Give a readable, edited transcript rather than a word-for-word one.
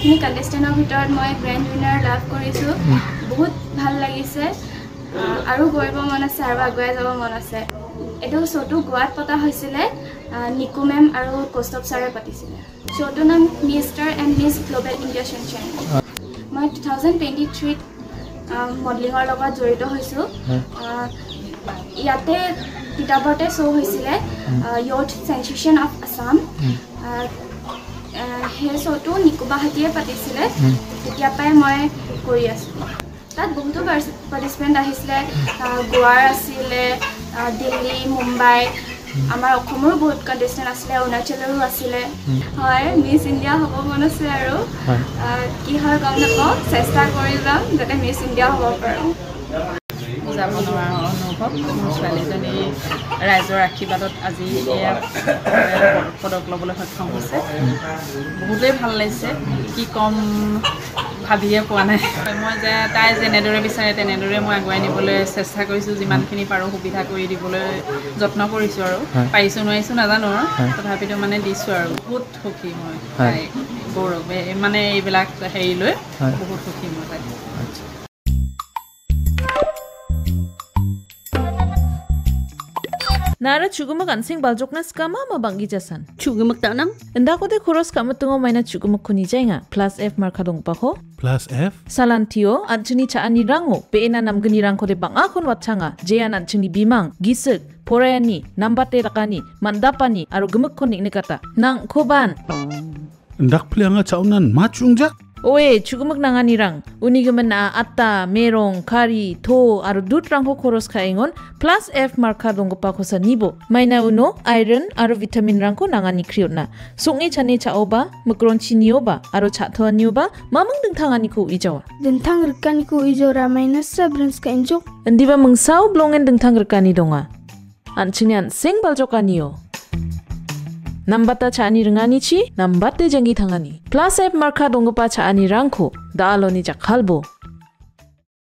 যিমানখিনি কণ্টেষ্টেণ্টৰ ভিতৰত মই গ্ৰেণ্ড উইনাৰ লাভ কৰিছোঁ বহুত ভাল লাগিছে আৰু কৰিব মন আছে আৰু আগুৱাই যাব মন আছে এইটো শ্ব'টো গোৱাত পতা হৈছিলে নিকু মেম আৰু কৌস্তৱ ছাৰে পাতিছিলে শ্ব'টোৰ নাম mister and miss global India champion মই 2023 মডেলিঙৰ লগত জড়িত হৈছোঁ ইয়াতে কিতাপতে শ্ব' হৈছিলে য়ুথ চেনচেশ্যন অফ আছাম সেই শ্ব'টো নিকুবাহাতীয়ে পাতিছিলে তেতিয়াৰ পৰাই মই কৰি আছোঁ তাত বহুতো পাৰ্টিচিপেণ্ট আহিছিলে গোৱাৰ আছিলে দিল্লী মুম্বাই আমাৰ অসমৰো বহুত কণ্টেষ্টেণ্ট আছিলে অৰুণাচলৰো আছিলে হয় মিছ ইণ্ডিয়া হ'ব মন আছে আৰু কি হয় গম নাপাওঁ চেষ্টা কৰি যাম যাতে মিছ ইণ্ডিয়া হ'ব পাৰোঁ বুজাব নোৱাৰা অনুভৱ মোৰ ছোৱালীজনী ৰাইজৰ আশীৰ্বাদত আজি এয়া পদক ল'বলৈ সক্ষম হৈছে বহুতেই ভাল লাগিছে কি ক'ম ভাবিয়ে পোৱা নাই মই যে তাই যেনেদৰে বিচাৰে তেনেদৰে মই আগুৱাই নিবলৈ চেষ্টা কৰিছোঁ যিমানখিনি পাৰোঁ সুবিধা কৰি দিবলৈ যত্ন কৰিছোঁ আৰু পাৰিছোঁ নোৱাৰিছোঁ নাজানো তথাপিতো মানে দিছোঁ আৰু বহুত সুখী মই তাই গৌৰৱ মানে এইবিলাক হেৰি লৈ বহুত সুখী মই তাই Nara chugumuk ansing baljokna skama ma bangi jasan. Chugumuk tanam? Enda ko de khoros kamu tungo maina chugumuk kuni jainga. Plus F marka dong pa ko. Plus F? Salantio anchuni cha ani rango. Peena namgani rangko de bang akon watchanga. Jayan anchuni bimang. Gisik. Porayani. Nambate rakani. Mandapani. Aro gemuk konik nikata. Nang koban. Ndak plianga chaunan machungja? Oe chugumuk nangani rang. Unigaman na atta, merong, kari, to, aro dut rangko khoros kaingon. Plus F marka dong pa ko sa nibo. Maina uno, iron, aro vitamin rangko nangani kriot na. Sungi chane cha oba, mukron chinioba, aro cha thoa nioba, mamang dengtangani ko ijawa. Dentang rekani ko ijora minus sabrins ka injok. Endiba mengsau blongen dengtang rekani donga. Anchinian sing baljokaniyo. Nambata chani rengani chi, nambate jangi thangani. Plus F marka dongpa chani rangko, da aloni jak halbo.